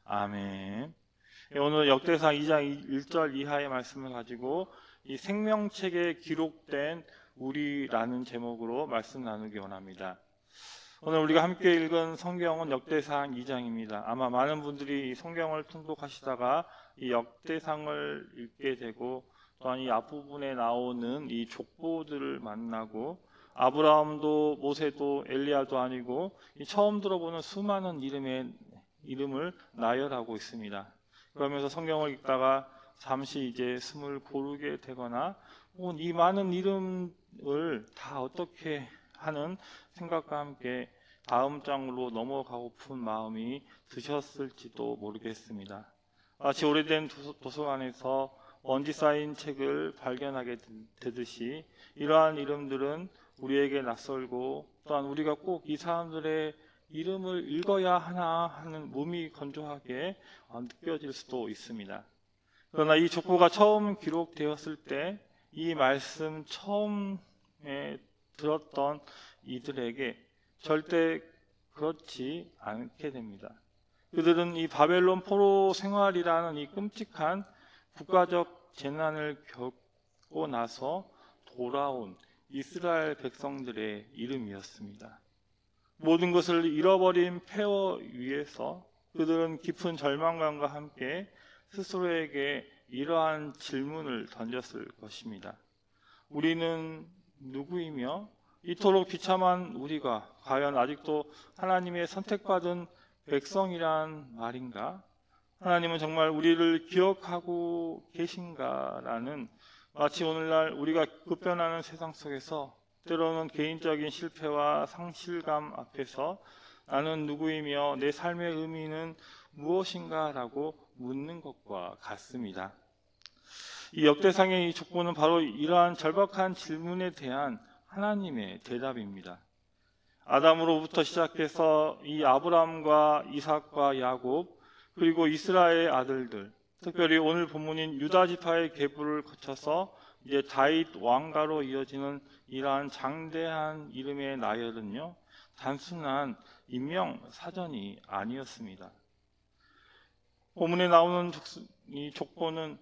아멘. 오늘 역대상 2장 1절 이하의 말씀을 가지고 이 생명책에 기록된 우리라는 제목으로 말씀 나누기 원합니다. 오늘 우리가 함께 읽은 성경은 역대상 2장입니다. 아마 많은 분들이 이 성경을 통독하시다가 이 역대상을 읽게 되고 또한 이 앞부분에 나오는 이 족보들을 만나고 아브라함도 모세도 엘리야도 아니고 처음 들어보는 수많은 이름을 나열하고 있습니다. 그러면서 성경을 읽다가 잠시 이제 숨을 고르게 되거나 혹은 이 많은 이름을 다 어떻게 하는 생각과 함께 다음 장으로 넘어가고픈 마음이 드셨을지도 모르겠습니다. 마치 오래된 도서관에서 먼지 쌓인 책을 발견하게 되듯이 이러한 이름들은 우리에게 낯설고 또한 우리가 꼭 이 사람들의 이름을 읽어야 하나 하는 몸이 건조하게 느껴질 수도 있습니다. 그러나 이 족보가 처음 기록되었을 때 이 말씀 처음에 들었던 이들에게 절대 그렇지 않게 됩니다. 그들은 이 바벨론 포로 생활이라는 이 끔찍한 국가적 재난을 겪고 나서 돌아온 이스라엘 백성들의 이름이었습니다. 모든 것을 잃어버린 폐허 위에서 그들은 깊은 절망감과 함께 스스로에게 이러한 질문을 던졌을 것입니다. 우리는 누구이며 이토록 비참한 우리가 과연 아직도 하나님의 선택받은 백성이란 말인가? 하나님은 정말 우리를 기억하고 계신가라는 마치 오늘날 우리가 급변하는 세상 속에서 때로는 개인적인 실패와 상실감 앞에서 나는 누구이며 내 삶의 의미는 무엇인가 라고 묻는 것과 같습니다. 이 역대상의 이 족보는 바로 이러한 절박한 질문에 대한 하나님의 대답입니다. 아담으로부터 시작해서 이 아브라함과 이삭과 야곱 그리고 이스라엘의 아들들, 특별히 오늘 본문인 유다 지파의 계보를 거쳐서 이제 다윗 왕가로 이어지는 이러한 장대한 이름의 나열은요, 단순한 인명 사전이 아니었습니다. 본문에 나오는 이 족보는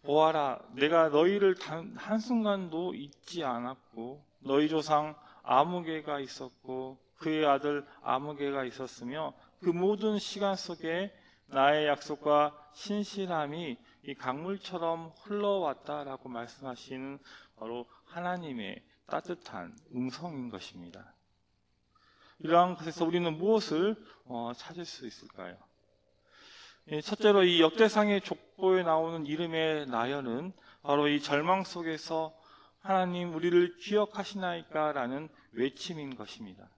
보아라, 내가 너희를 단 한순간도 잊지 않았고 너희 조상 아무개가 있었고 그의 아들 아무개가 있었으며 그 모든 시간 속에 나의 약속과 신실함이 이 강물처럼 흘러왔다라고 말씀하시는 바로 하나님의 따뜻한 음성인 것입니다. 이러한 것에서 우리는 무엇을 찾을 수 있을까요? 첫째로 이 역대상의 족보에 나오는 이름의 나열은 바로 이 절망 속에서 하나님 우리를 기억하시나이까 라는 외침인 것입니다.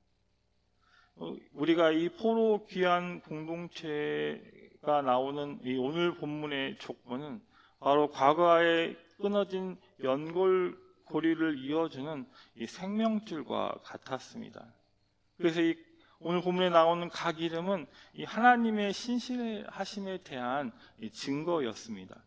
우리가 이 포로 귀한 공동체가 나오는 이 오늘 본문의 족보는 바로 과거에 끊어진 연골고리를 이어주는 이 생명줄과 같았습니다. 그래서 이 오늘 본문에 나오는 각 이름은 이 하나님의 신실하심에 대한 증거였습니다.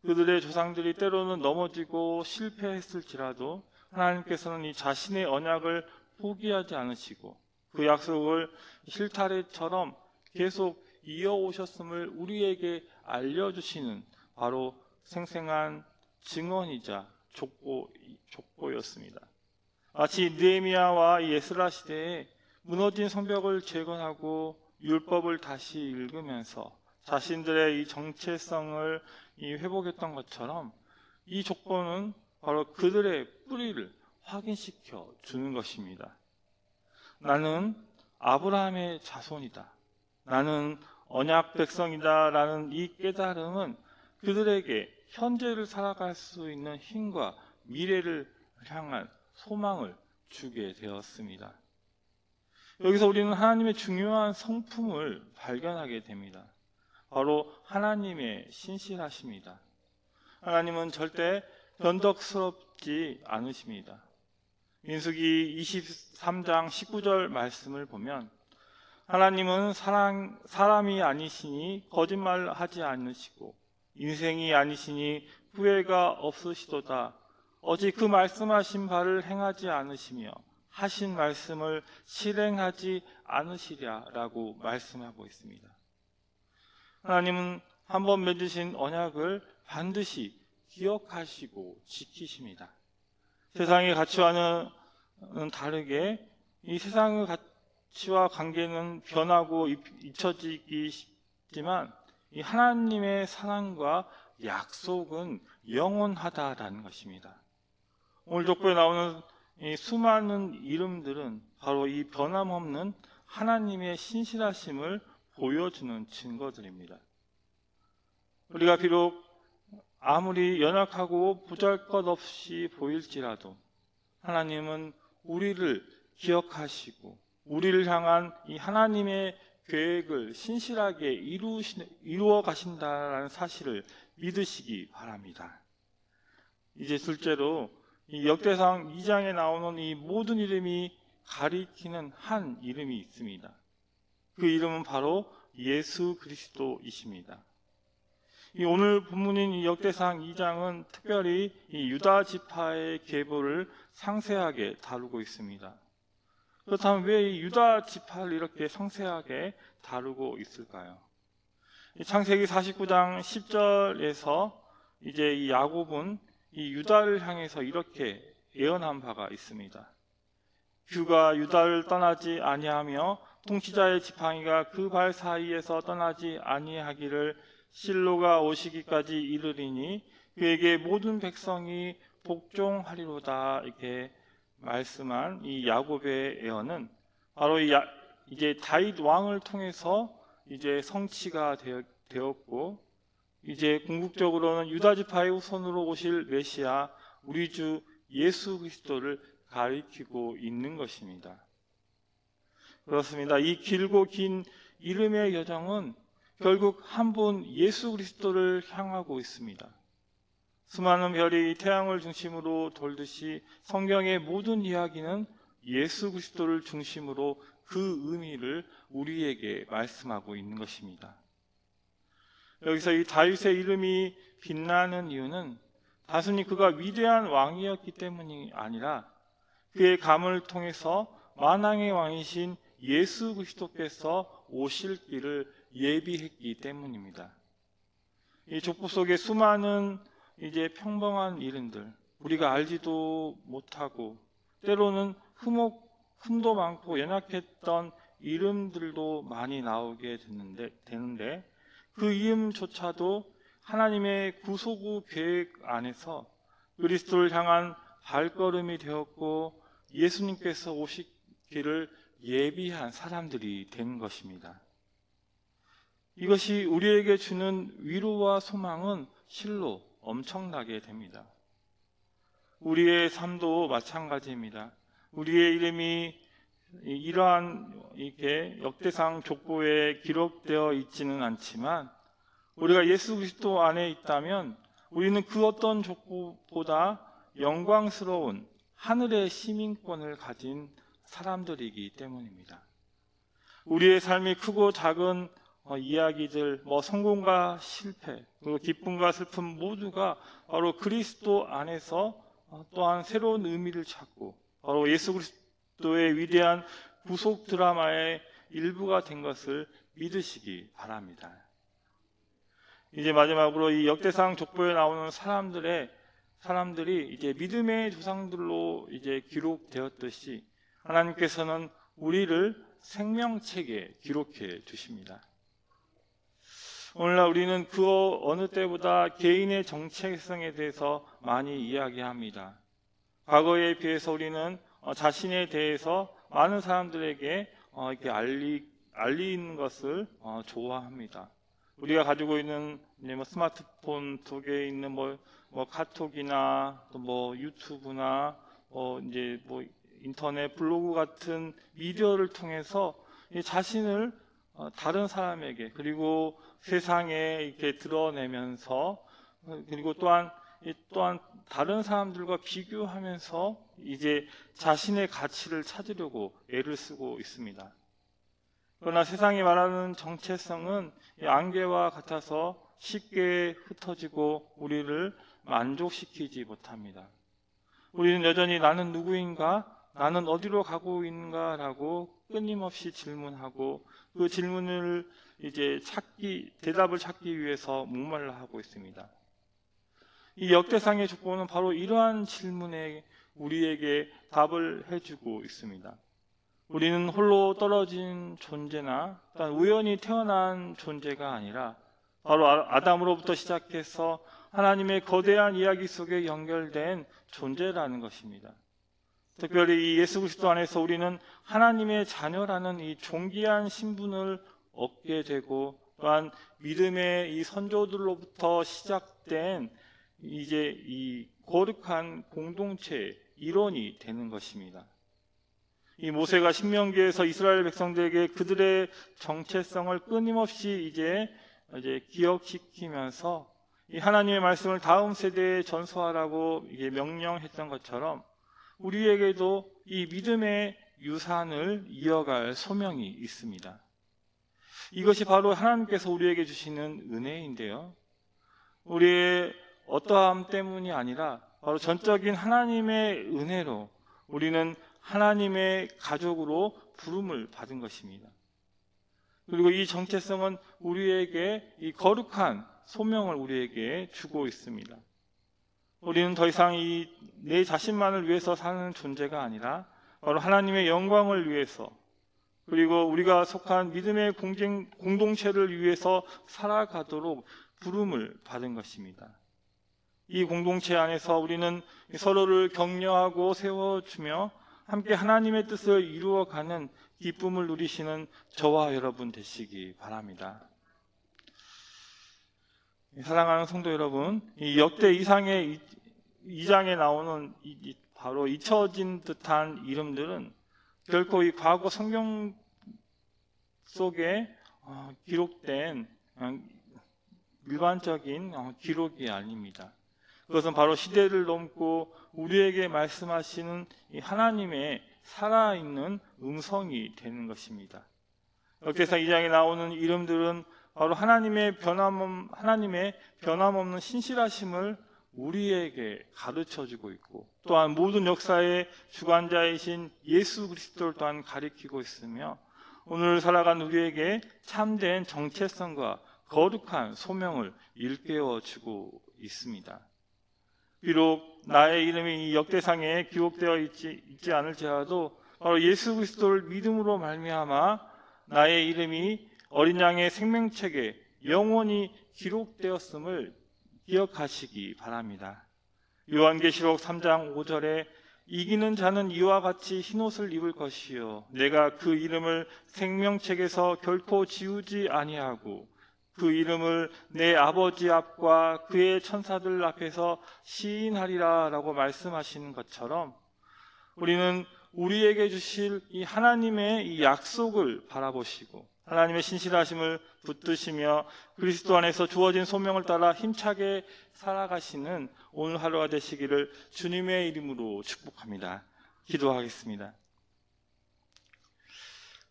그들의 조상들이 때로는 넘어지고 실패했을지라도 하나님께서는 이 자신의 언약을 포기하지 않으시고 그 약속을 실타래처럼 계속 이어오셨음을 우리에게 알려주시는 바로 생생한 증언이자 족보였습니다. 마치 느헤미야와 에스라 시대에 무너진 성벽을 재건하고 율법을 다시 읽으면서 자신들의 이 정체성을 회복했던 것처럼 이 족보는 바로 그들의 뿌리를 확인시켜 주는 것입니다. 나는 아브라함의 자손이다. 나는 언약 백성이다. 라는 이 깨달음은 그들에게 현재를 살아갈 수 있는 힘과 미래를 향한 소망을 주게 되었습니다. 여기서 우리는 하나님의 중요한 성품을 발견하게 됩니다. 바로 하나님의 신실하심이다. 하나님은 절대 변덕스럽지 않으십니다. 민수기 23장 19절 말씀을 보면 하나님은 사람이 아니시니 거짓말하지 않으시고 인생이 아니시니 후회가 없으시도다. 어찌 그 말씀하신 바를 행하지 않으시며 하신 말씀을 실행하지 않으시랴라고 말씀하고 있습니다. 하나님은 한번 맺으신 언약을 반드시 기억하시고 지키십니다. 세상의 가치와는 다르게 이 세상의 가치와 관계는 변하고 잊혀지기 쉽지만 이 하나님의 사랑과 약속은 영원하다라는 것입니다. 오늘 족보에 나오는 이 수많은 이름들은 바로 이 변함없는 하나님의 신실하심을 보여주는 증거들입니다. 우리가 비록 아무리 연약하고 보잘것없이 보일지라도 하나님은 우리를 기억하시고 우리를 향한 이 하나님의 계획을 신실하게 이루어 가신다는 사실을 믿으시기 바랍니다. 이제 둘째로 이 역대상 2장에 나오는 이 모든 이름이 가리키는 한 이름이 있습니다. 그 이름은 바로 예수 그리스도이십니다. 이 오늘 본문인 이 역대상 2장은 특별히 이 유다 지파의 계보를 상세하게 다루고 있습니다. 그렇다면 왜 이 유다 지파를 이렇게 상세하게 다루고 있을까요? 창세기 49장 10절에서 이제 이 야곱은 이 유다를 향해서 이렇게 예언한 바가 있습니다. 그가 유다를 떠나지 아니하며 통치자의 지팡이가 그 발 사이에서 떠나지 아니하기를 실로가 오시기까지 이르리니 그에게 모든 백성이 복종하리로다. 이렇게 말씀한 이 야곱의 예언은 바로 이제 다윗 왕을 통해서 이제 성취가 되었고, 이제 궁극적으로는 유다 지파의 후손으로 오실 메시아 우리 주 예수 그리스도를 가리키고 있는 것입니다. 그렇습니다. 이 길고 긴 이름의 여정은 결국 한 분 예수 그리스도를 향하고 있습니다. 수많은 별이 태양을 중심으로 돌듯이 성경의 모든 이야기는 예수 그리스도를 중심으로 그 의미를 우리에게 말씀하고 있는 것입니다. 여기서 이 다윗의 이름이 빛나는 이유는 단순히 그가 위대한 왕이었기 때문이 아니라 그의 감을 통해서 만왕의 왕이신 예수 그리스도께서 오실 길을 예비했기 때문입니다. 이 족보 속에 수많은 이제 평범한 이름들, 우리가 알지도 못하고 때로는 흠도 많고 연약했던 이름들도 많이 나오게 되는데 그 이름조차도 하나님의 구속의 계획 안에서 그리스도를 향한 발걸음이 되었고 예수님께서 오실 길을 예비한 사람들이 된 것입니다. 이것이 우리에게 주는 위로와 소망은 실로 엄청나게 됩니다. 우리의 삶도 마찬가지입니다. 우리의 이름이 이러한 이렇게 역대상 족보에 기록되어 있지는 않지만 우리가 예수 그리스도 안에 있다면 우리는 그 어떤 족보보다 영광스러운 하늘의 시민권을 가진 사람들이기 때문입니다. 우리의 삶이 크고 작은 이야기들, 성공과 실패, 그리고 기쁨과 슬픔 모두가 바로 그리스도 안에서 또한 새로운 의미를 찾고 바로 예수 그리스도의 위대한 구속 드라마의 일부가 된 것을 믿으시기 바랍니다. 이제 마지막으로 이 역대상 족보에 나오는 사람들이 이제 믿음의 조상들로 이제 기록되었듯이 하나님께서는 우리를 생명책에 기록해 주십니다. 오늘날 우리는 그 어느 때보다 개인의 정체성에 대해서 많이 이야기합니다. 과거에 비해서 우리는 자신에 대해서 많은 사람들에게 이렇게 알리는 것을 좋아합니다. 우리가 가지고 있는 스마트폰 속에 있는 카톡이나 또 유튜브나 인터넷 블로그 같은 미디어를 통해서 자신을 다른 사람에게 그리고 세상에 이렇게 드러내면서 그리고 또한 다른 사람들과 비교하면서 이제 자신의 가치를 찾으려고 애를 쓰고 있습니다. 그러나 세상이 말하는 정체성은 안개와 같아서 쉽게 흩어지고 우리를 만족시키지 못합니다. 우리는 여전히 나는 누구인가 나는 어디로 가고 있는가라고 끊임없이 질문하고 그 질문을 이제 대답을 찾기 위해서 목말라 하고 있습니다. 이 역대상의 족보는 바로 이러한 질문에 우리에게 답을 해주고 있습니다. 우리는 홀로 떨어진 존재나 우연히 태어난 존재가 아니라 바로 아담으로부터 시작해서 하나님의 거대한 이야기 속에 연결된 존재라는 것입니다. 특별히 이 예수 그리스도 안에서 우리는 하나님의 자녀라는 이 존귀한 신분을 얻게 되고 또한 믿음의 이 선조들로부터 시작된 이제 이 거룩한 공동체의 일원이 되는 것입니다. 이 모세가 신명기에서 이스라엘 백성들에게 그들의 정체성을 끊임없이 이제 기억시키면서 이 하나님의 말씀을 다음 세대에 전수하라고 이게 명령했던 것처럼 우리에게도 이 믿음의 유산을 이어갈 소명이 있습니다. 이것이 바로 하나님께서 우리에게 주시는 은혜인데요. 우리의 어떠함 때문이 아니라 바로 전적인 하나님의 은혜로 우리는 하나님의 가족으로 부름을 받은 것입니다. 그리고 이 정체성은 우리에게 이 거룩한 소명을 우리에게 주고 있습니다. 우리는 더 이상 내 자신만을 위해서 사는 존재가 아니라 바로 하나님의 영광을 위해서 그리고 우리가 속한 믿음의 공동체를 위해서 살아가도록 부름을 받은 것입니다. 이 공동체 안에서 우리는 서로를 격려하고 세워주며 함께 하나님의 뜻을 이루어가는 기쁨을 누리시는 저와 여러분 되시기 바랍니다. 사랑하는 성도 여러분, 이 역대 이상의 2장에 나오는 바로 잊혀진 듯한 이름들은 결코 이 과거 성경 속에 기록된 일반적인 기록이 아닙니다. 그것은 바로 시대를 넘고 우리에게 말씀하시는 이 하나님의 살아있는 음성이 되는 것입니다. 역대상 2장에 나오는 이름들은 바로 하나님의 변함없는 신실하심을 우리에게 가르쳐주고 있고 또한 모든 역사의 주관자이신 예수 그리스도를 또한 가리키고 있으며 오늘 살아간 우리에게 참된 정체성과 거룩한 소명을 일깨워주고 있습니다. 비록 나의 이름이 이 역대상에 기록되어 있지 않을지라도 바로 예수 그리스도를 믿음으로 말미암아 나의 이름이 어린 양의 생명책에 영원히 기록되었음을 기억하시기 바랍니다. 요한계시록 3장 5절에 이기는 자는 이와 같이 흰옷을 입을 것이요 내가 그 이름을 생명책에서 결코 지우지 아니하고 그 이름을 내 아버지 앞과 그의 천사들 앞에서 시인하리라 라고 말씀하시는 것처럼 우리는 우리에게 주실 이 하나님의 이 약속을 바라보시고 하나님의 신실하심을 붙드시며 그리스도 안에서 주어진 소명을 따라 힘차게 살아가시는 오늘 하루가 되시기를 주님의 이름으로 축복합니다. 기도하겠습니다.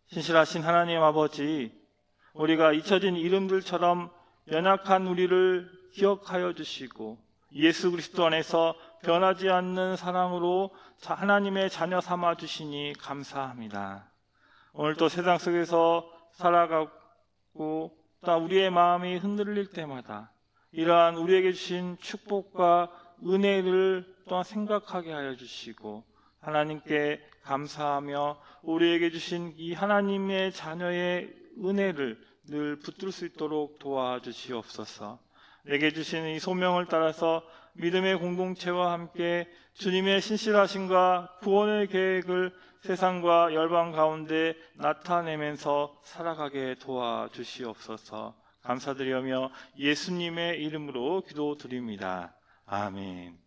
신실하신 하나님 아버지, 우리가 잊혀진 이름들처럼 연약한 우리를 기억하여 주시고 예수 그리스도 안에서 변하지 않는 사랑으로 하나님의 자녀 삼아 주시니 감사합니다. 오늘도 세상 속에서 살아가고 또 우리의 마음이 흔들릴 때마다 이러한 우리에게 주신 축복과 은혜를 또한 생각하게 하여 주시고 하나님께 감사하며 우리에게 주신 이 하나님의 자녀의 은혜를 늘 붙들 수 있도록 도와주시옵소서. 내게 주신 이 소명을 따라서 믿음의 공동체와 함께 주님의 신실하심과 구원의 계획을 세상과 열방 가운데 나타내면서 살아가게 도와주시옵소서. 감사드리며 예수님의 이름으로 기도드립니다. 아멘.